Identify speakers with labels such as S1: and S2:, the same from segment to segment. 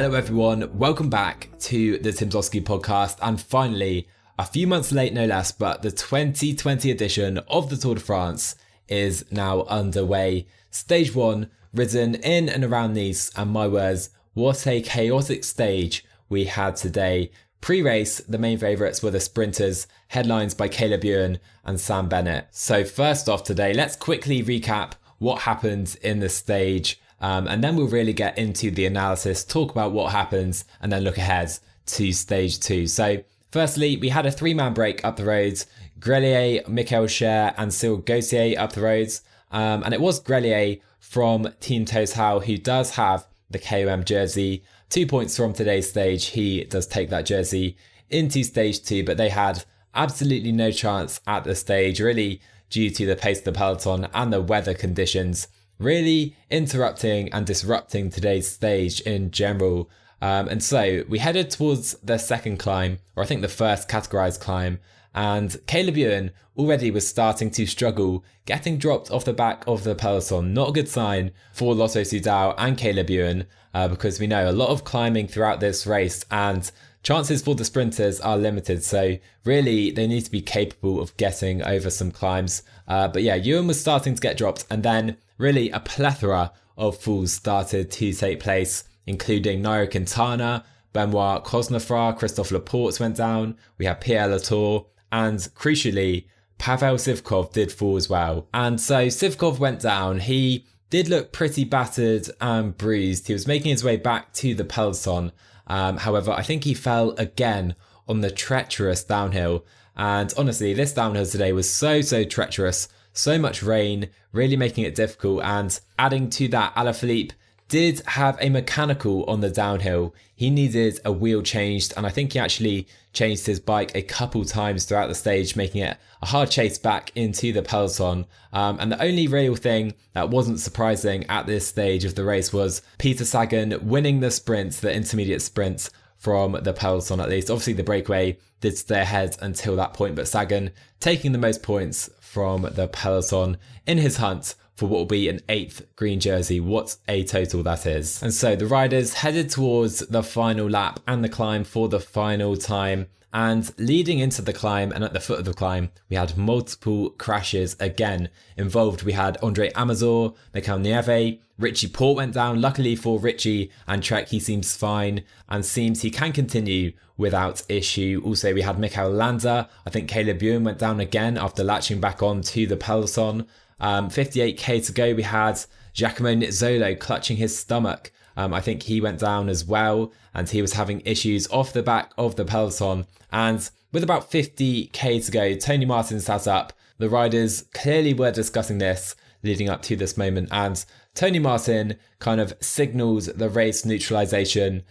S1: Hello everyone, welcome back to the Timmsoski podcast, and finally, a few months late no less, but the 2020 edition of the Tour de France is now underway. Stage 1, ridden in and around Nice, and my words, what a chaotic stage we had today. Pre-race, the main favourites were the sprinters, headlines by Caleb Ewan and Sam Bennett. So first off today, let's quickly recap what happened in the stage. And then we'll really get into the analysis, talk about what happens, and then look ahead to stage 2. So firstly, we had a 3-man break up the roads. Grelier, Michael Scher and Cyril Gauthier up the roads. And it was Grelier from Team Total who does have the KOM jersey. 2 points from today's stage. He does take that jersey into stage 2, but they had absolutely no chance at the stage, really due to the pace of the peloton and the weather conditions, really interrupting and disrupting today's stage in general. And so we headed towards the second climb, or I think the first categorized climb, and Caleb Ewan already was starting to struggle, getting dropped off the back of the peloton. Not a good sign for Lotto Soudal and Caleb Ewan, because we know a lot of climbing throughout this race and chances for the sprinters are limited. So really they need to be capable of getting over some climbs. But yeah, Ewan was starting to get dropped, and then really a plethora of falls started to take place, including Nairo Quintana, Benoit Cosnefroy, Christophe Laporte went down. We had Pierre Latour, and crucially, Pavel Sivkov did fall as well. And so Sivkov went down. He did look pretty battered and bruised. He was making his way back to the peloton. However, I think he fell again on the treacherous downhill. And honestly, this downhill today was so treacherous. So much rain, really making it difficult. And adding to that, Alaphilippe did have a mechanical on the downhill. He needed a wheel changed, and I think he actually changed his bike a couple times throughout the stage, making it a hard chase back into the peloton. And the only real thing that wasn't surprising at this stage of the race was Peter Sagan winning the sprint, the intermediate sprint from the peloton at least. Obviously the breakaway did stay ahead until that point, but Sagan taking the most points from the peloton in his hunt for what will be an 8th green jersey. What a total that is. And so the riders headed towards the final lap and the climb for the final time. And leading into the climb and at the foot of the climb, we had multiple crashes again involved. We had Andre Amazor, Mikel Nieve, Richie Porte went down. Luckily for Richie and Trek, he seems fine and seems he can continue without issue. Also, we had Mikel Landa. I think Caleb Ewan went down again after latching back on to the peloton. 58k to go, we had Giacomo Nizzolo clutching his stomach. I think he went down as well, and he was having issues off the back of the peloton. And with about 50k to go, Tony Martin sat up. The riders clearly were discussing this leading up to this moment, and Tony Martin kind of signals the race neutralization,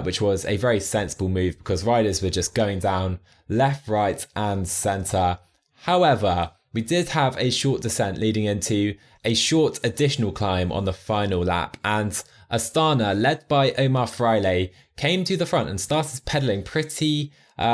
S1: which was a very sensible move because riders were just going down left, right and centre. However, we did have a short descent leading into a short additional climb on the final lap, and Astana, led by Omar Fraile, came to the front and started pedalling pretty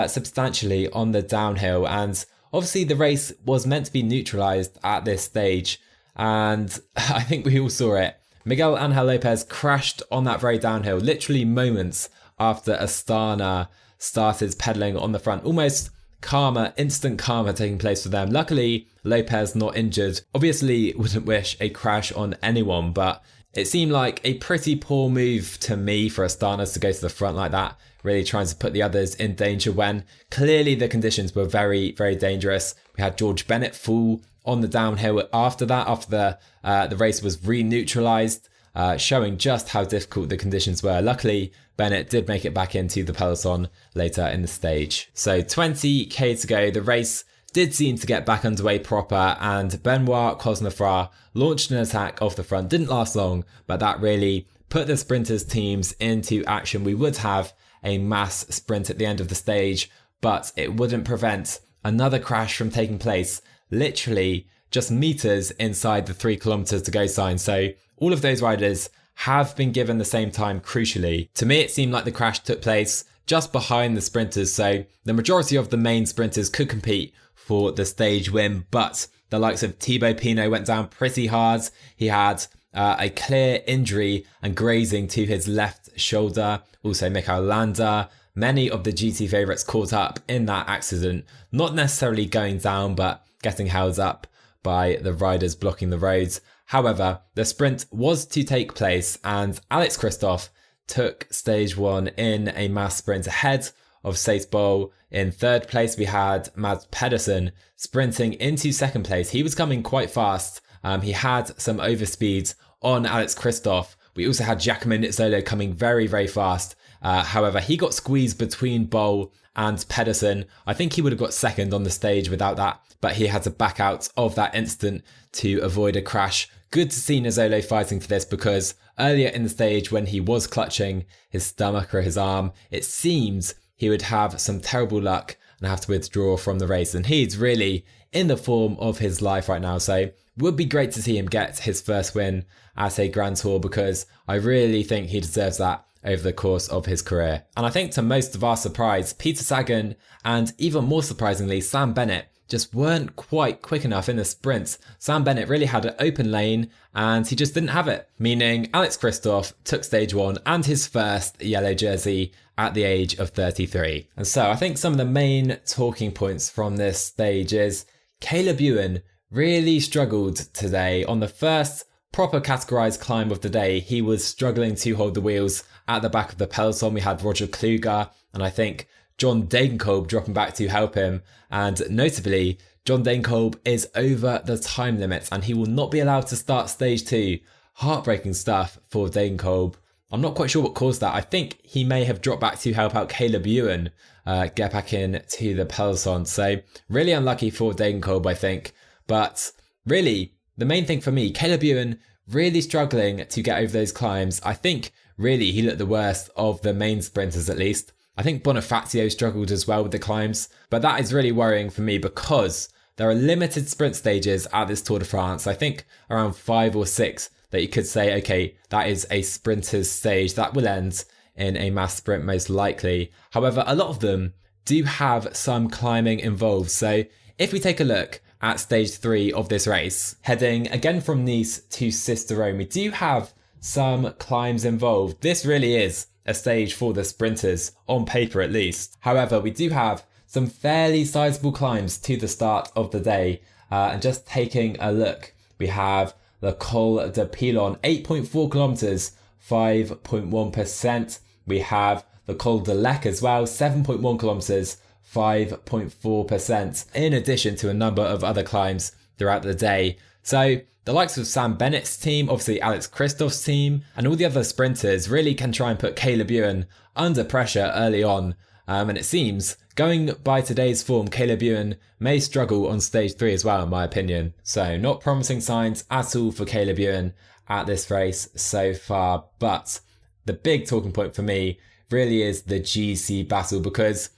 S1: substantially on the downhill. And obviously the race was meant to be neutralised at this stage, and I think we all saw it. Miguel Angel Lopez crashed on that very downhill, literally moments after Astana started pedalling on the front. Almost karma, instant karma taking place for them. Luckily, Lopez not injured. Obviously, wouldn't wish a crash on anyone, but it seemed like a pretty poor move to me for Astana to go to the front like that, really trying to put the others in danger when clearly the conditions were very dangerous. We had George Bennett fall on the downhill after that, after the race was re-neutralised, showing just how difficult the conditions were. Luckily, Bennett did make it back into the peloton later in the stage. So 20k to go, the race did seem to get back underway proper, and Benoit Cosnefroy launched an attack off the front. Didn't last long, but that really put the sprinters teams into action. We would have a mass sprint at the end of the stage, but it wouldn't prevent another crash from taking place literally just meters inside the 3 kilometers to go sign. So all of those riders have been given the same time, crucially. To me, it seemed like the crash took place just behind the sprinters, so the majority of the main sprinters could compete for the stage win, but the likes of Thibaut Pinot went down pretty hard. He had a clear injury and grazing to his left shoulder. Also Michael Landa, many of the GT favourites caught up in that accident, not necessarily going down, but getting held up by the riders blocking the roads. However, the sprint was to take place and Alex Christoph took stage 1 in a mass sprint ahead of Cees Bol. In third place, we had Mads Pedersen sprinting into second place. He was coming quite fast. He had some overspeed on Alex Christoph. We also had Giacomo Nizzolo coming very, very fast. However, he got squeezed between Bol and Pedersen. I think he would have got second on the stage without that, but he had to back out of that instant to avoid a crash. Good to see Nizzolo fighting for this, because earlier in the stage when he was clutching his stomach or his arm, it seems he would have some terrible luck and have to withdraw from the race. And he's really in the form of his life right now. So it would be great to see him get his first win at a Grand Tour, because I really think he deserves that over the course of his career. And I think to most of our surprise, Peter Sagan and even more surprisingly, Sam Bennett just weren't quite quick enough in the sprints. Sam Bennett really had an open lane and he just didn't have it, meaning Alex Christoph took stage 1 and his first yellow jersey at the age of 33. And so I think some of the main talking points from this stage is Caleb Ewan really struggled today. On the first proper categorized climb of the day, he was struggling to hold the wheels at the back of the peloton. We had Roger Kluger and I think John Degenkolb dropping back to help him. And notably, John Degenkolb is over the time limit and he will not be allowed to start stage 2. Heartbreaking stuff for Degenkolb. I'm not quite sure what caused that. I think he may have dropped back to help out Caleb Ewan get back in to the peloton. So really unlucky for Degenkolb, I think. But really, the main thing for me, Caleb Ewan really struggling to get over those climbs. I think really he looked the worst of the main sprinters, at least. I think Bonifacio struggled as well with the climbs, but that is really worrying for me because there are limited sprint stages at this Tour de France. I think around 5 or 6 that you could say, okay, that is a sprinter's stage that will end in a mass sprint most likely. However, a lot of them do have some climbing involved. So if we take a look at stage 3 of this race, heading again from Nice to Sisteron, we do have some climbs involved. This really is a stage for the sprinters, on paper at least. However, we do have some fairly sizable climbs to the start of the day. And just taking a look, we have the Col de Pilon, 8.4 kilometers, 5.1%. We have the Col de Lec as well, 7.1 kilometers, 5.4%, in addition to a number of other climbs throughout the day. So the likes of Sam Bennett's team, obviously Alex Christoph's team, and all the other sprinters really can try and put Caleb Ewan under pressure early on. And it seems, going by today's form, Caleb Ewan may struggle on stage 3 as well, in my opinion. So not promising signs at all for Caleb Ewan at this race so far. But the big talking point for me really is the GC battle, because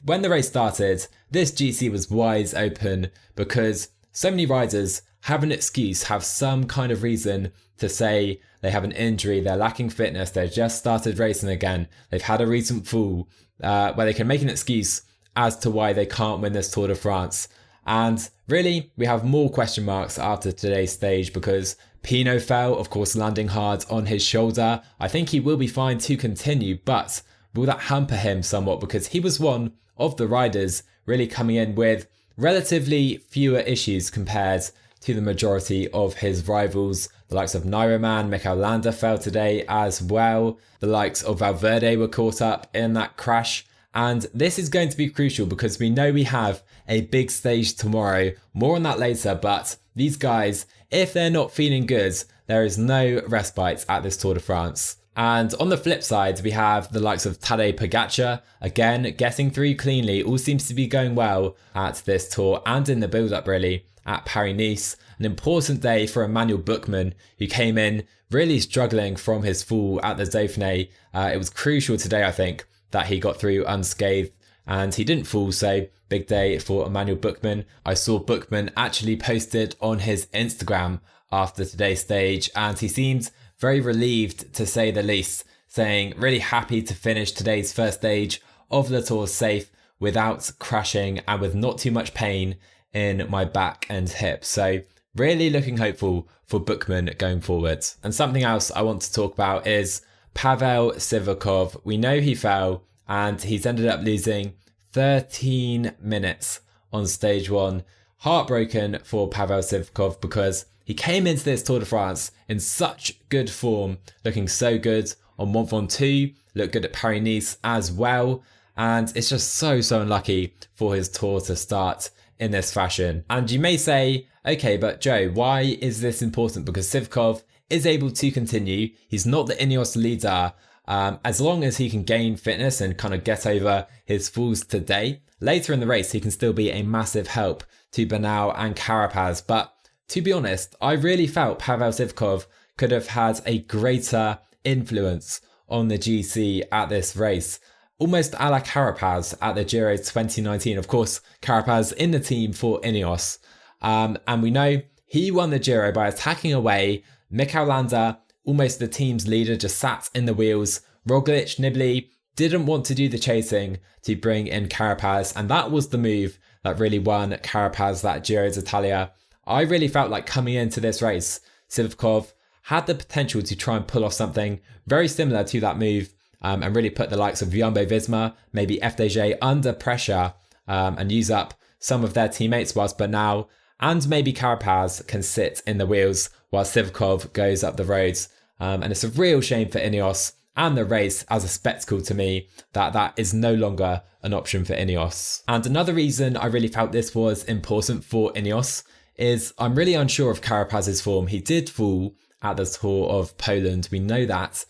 S1: when the race started, this GC was wide open because so many riders have an excuse, have some kind of reason to say they have an injury, they're lacking fitness, they've just started racing again, they've had a recent fall, where they can make an excuse as to why they can't win this Tour de France. And really, we have more question marks after today's stage because Pinot fell, of course, landing hard on his shoulder. I think he will be fine to continue, but will that hamper him somewhat? Because he was one of the riders really coming in with relatively fewer issues compared to the majority of his rivals. The likes of Nairoman, Mikel Landa fell today as well. The likes of Valverde were caught up in that crash. And this is going to be crucial because we know we have a big stage tomorrow. More on that later, but these guys, if they're not feeling good, there is no respite at this Tour de France. And on the flip side, we have the likes of Tadej Pogačar, again, getting through cleanly. All seems to be going well at this tour and in the build-up, really, at Paris-Nice. An important day for Emmanuel Buchmann, who came in really struggling from his fall at the Dauphiné. It was crucial today, I think, that he got through unscathed and he didn't fall, so big day for Emmanuel Buchmann. I saw Buchmann actually posted on his Instagram after today's stage and he seemed very relieved, to say the least, saying really happy to finish today's first stage of the tour safe without crashing and with not too much pain in my back and hip. So really looking hopeful for Bookman going forward. And something else I want to talk about is Pavel Sivakov. We know he fell and he's ended up losing 13 minutes on stage 1. Heartbroken for Pavel Sivakov because he came into this Tour de France in such good form, looking so good on Mont Ventoux, looked good at Paris-Nice as well. And it's just so unlucky for his tour to start in this fashion. And you may say, okay, but Joe, why is this important? Because Sivakov is able to continue. He's not the Ineos leader. As long as he can gain fitness and kind of get over his falls today, later in the race, he can still be a massive help to Bernal and Carapaz. But to be honest, I really felt Pavel Sivakov could have had a greater influence on the GC at this race. Almost a la Carapaz at the Giro 2019. Of course, Carapaz in the team for Ineos. And we know he won the Giro by attacking away. Mikel Landa, almost the team's leader, just sat in the wheels. Roglic, Nibali didn't want to do the chasing to bring in Carapaz. And that was the move that really won Carapaz that Giro d'Italia. I really felt like coming into this race, Sivakov had the potential to try and pull off something very similar to that move and really put the likes of Jumbo-Visma, maybe FDJ under pressure and use up some of their teammates whilst Bernal and maybe Carapaz can sit in the wheels while Sivakov goes up the roads. And it's a real shame for Ineos and the race as a spectacle to me that is no longer an option for Ineos. And another reason I really felt this was important for Ineos is I'm really unsure of Carapaz's form. He did fall at the Tour of Poland, we know that.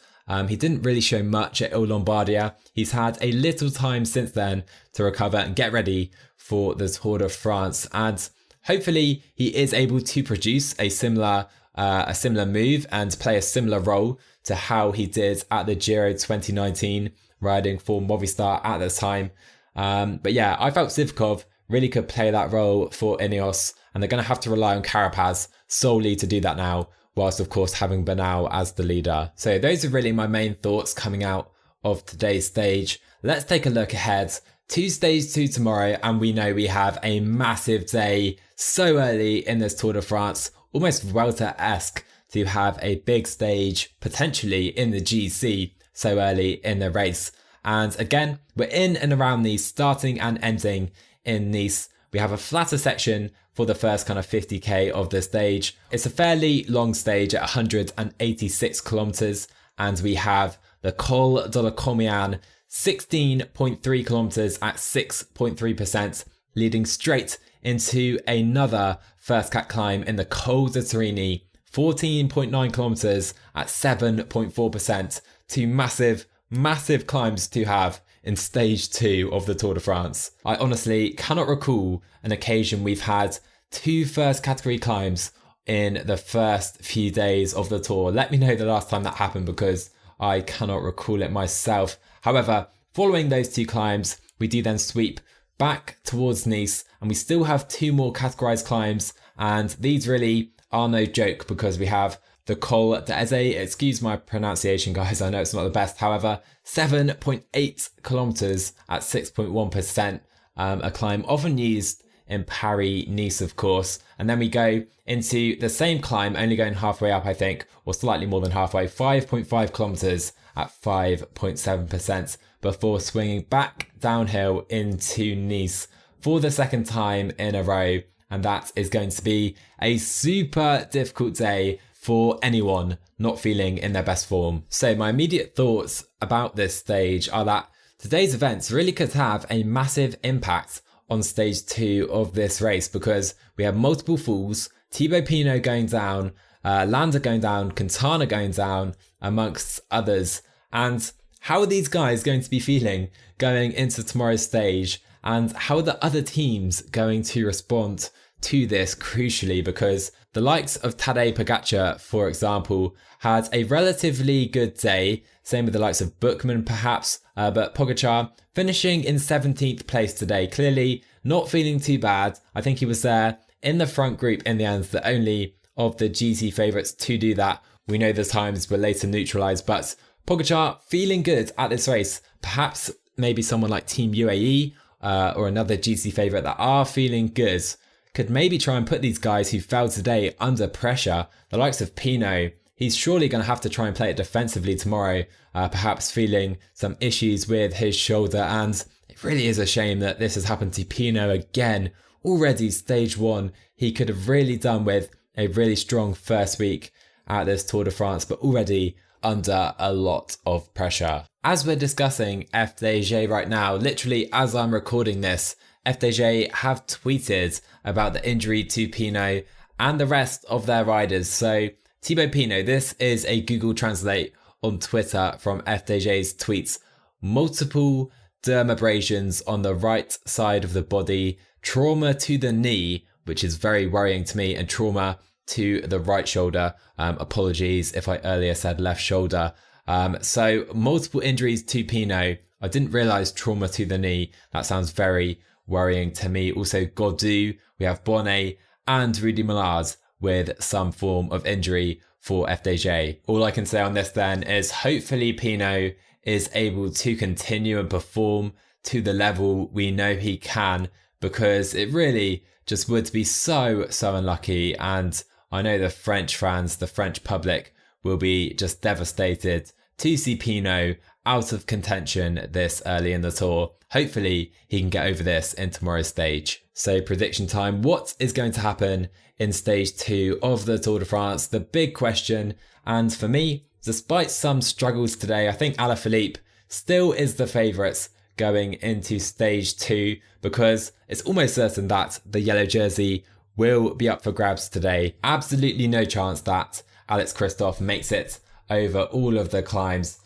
S1: He didn't really show much at Il Lombardia. He's had a little time since then to recover and get ready for the Tour de France. And hopefully he is able to produce a similar move and play a similar role to how he did at the Giro 2019, riding for Movistar at the time. But yeah, I felt Sivakov really could play that role for Ineos, and they're going to have to rely on Carapaz solely to do that now, whilst of course having Bernal as the leader. So those are really my main thoughts coming out of today's stage. Let's take a look ahead to stage 2 tomorrow, and we know we have a massive day so early in this Tour de France, almost Vuelta-esque to have a big stage potentially in the GC so early in the race. And again, we're in and around Nice, starting and ending in Nice. We have a flatter section for the first kind of 50k of the stage. It's a fairly long stage at 186 kilometers, and we have the Col de la Comiane, 16.3 kilometers at 6.3%, leading straight into another first cat climb in the Col de Torini, 14.9 kilometers at 7.4%. Two massive climbs to have in stage 2 of the Tour de France. I honestly cannot recall an occasion we've had 2 first category climbs in the first few days of the tour. Let me know the last time that happened, because I cannot recall it myself. However, following those 2 climbs, we do then sweep back towards Nice, and we still have 2 more categorized climbs, and these really are no joke, because we have the Col d'Eze, excuse my pronunciation guys, I know it's not the best, however, 7.8 kilometers at 6.1%, a climb often used in Paris-Nice of course, and then we go into the same climb, only going halfway up I think, or slightly more than halfway, 5.5 kilometers at 5.7%, before swinging back downhill into Nice for the second time in a row, and that is going to be a super difficult day for anyone not feeling in their best form. So my immediate thoughts about this stage are that today's events really could have a massive impact on stage 2 of this race, because we have multiple falls, Thibaut Pinot going down, Landa going down, Quintana going down, amongst others. And how are these guys going to be feeling going into tomorrow's stage? And how are the other teams going to respond to this, crucially, because the likes of Tadej Pogačar, for example, had a relatively good day, same with the likes of Bookman perhaps, but Pogačar finishing in 17th place today, clearly not feeling too bad. I think he was there in the front group in the end, the only of the GC favourites to do that. We know the times were later neutralised, but Pogačar feeling good at this race. Perhaps maybe someone like Team UAE or another GC favourite that are feeling good could maybe try and put these guys who fell today under pressure. The likes of Pinot, he's surely going to have to try and play it defensively tomorrow, perhaps feeling some issues with his shoulder. And it really is a shame that this has happened to Pinot again. Already stage 1, he could have really done with a really strong first week at this Tour de France, but already under a lot of pressure. As we're discussing FDJ right now, literally as I'm recording this, FDJ have tweeted about the injury to Pinot and the rest of their riders. So Thibaut Pinot, this is a Google Translate on Twitter from FDJ's tweets. Multiple dermabrasions on the right side of the body, trauma to the knee, which is very worrying to me, and trauma to the right shoulder. Apologies if I earlier said left shoulder. So multiple injuries to Pinot. I didn't realise trauma to the knee. That sounds very worrying to me. Also Gaudu, we have Bonnet and Rudy Millard with some form of injury for FDJ. All I can say on this then is hopefully Pinot is able to continue and perform to the level we know he can, because it really just would be so unlucky. And I know the French fans, the French public will be just devastated to see Pinot out of contention this early in the Tour. Hopefully he can get over this in tomorrow's stage. So prediction time, what is going to happen in stage 2 of the Tour de France? The big question, and for me, despite some struggles today, I think Alaphilippe still is the favourites going into stage 2, because it's almost certain that the yellow jersey will be up for grabs today. Absolutely no chance that Alex Kristoff makes it over all of the climbs.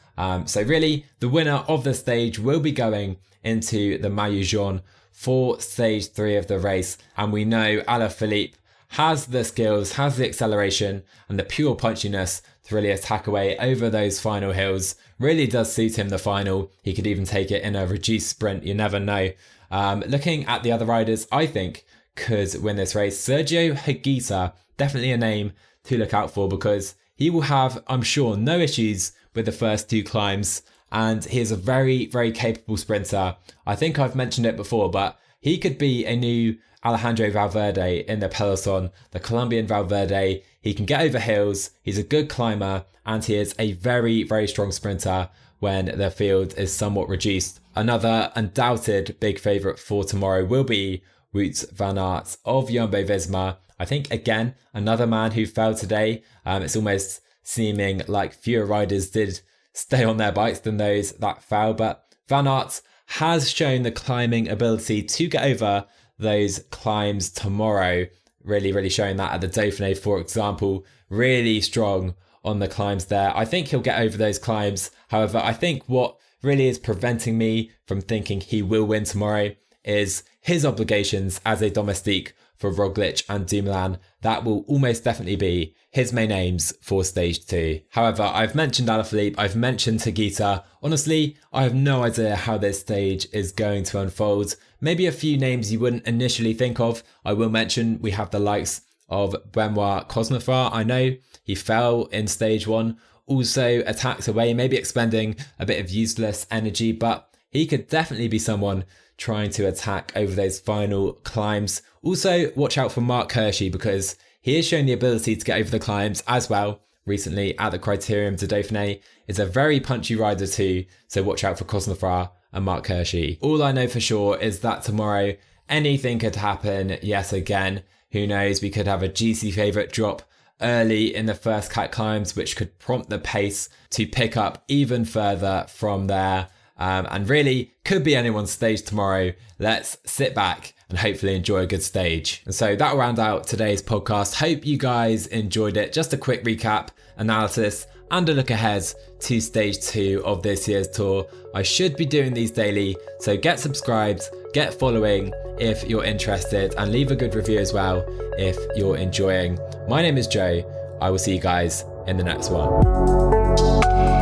S1: So really, the winner of the stage will be going into the Maillot Jaune for stage 3 of the race. And we know Alaphilippe has the skills, has the acceleration and the pure punchiness to really attack away over those final hills. Really does suit him, the final. He could even take it in a reduced sprint, you never know. Looking at the other riders, I think could win this race. Sergio Higuita, definitely a name to look out for, because he will have, I'm sure, no issues with the first 2 climbs. And he is a very capable sprinter. I think I've mentioned it before, but he could be a new Alejandro Valverde in the peloton, the Colombian Valverde. He can get over hills, he's a good climber, and he is a very strong sprinter when the field is somewhat reduced. Another undoubted big favourite for tomorrow will be Wout van Aert of Jumbo-Visma. I think, again, another man who fell today. It's almost seeming like fewer riders did stay on their bikes than those that fell, but Van Aert has shown the climbing ability to get over those climbs tomorrow. Really showing that at the Dauphiné, for example. Really strong on the climbs there. I think he'll get over those climbs. However, I think what really is preventing me from thinking he will win tomorrow is his obligations as a domestique for Roglic and Dumoulin. That will almost definitely be his main aims for stage 2. However, I've mentioned Alaphilippe, I've mentioned Higuita. Honestly, I have no idea how this stage is going to unfold. Maybe a few names you wouldn't initially think of. I will mention we have the likes of Benoit Cosnefroid. I know he fell in stage 1, also attacked away, maybe expending a bit of useless energy, but he could definitely be someone trying to attack over those final climbs. Also, watch out for Mark Hirschi, because he has shown the ability to get over the climbs as well recently at the Criterium de Dauphiné. Is a very punchy rider too, so watch out for Cosnefroid and Mark Hirschi. All I know for sure is that tomorrow anything could happen yet again. Who knows, we could have a GC favourite drop early in the first cat climbs, which could prompt the pace to pick up even further from there. And really could be anyone's stage tomorrow. Let's sit back and hopefully enjoy a good stage. And so that'll round out today's podcast. Hope you guys enjoyed it. Just a quick recap, analysis, and a look ahead to stage 2 of this year's tour. I should be doing these daily, so get subscribed, get following if you're interested, and leave a good review as well if you're enjoying. My name is Joe. I will see you guys in the next one.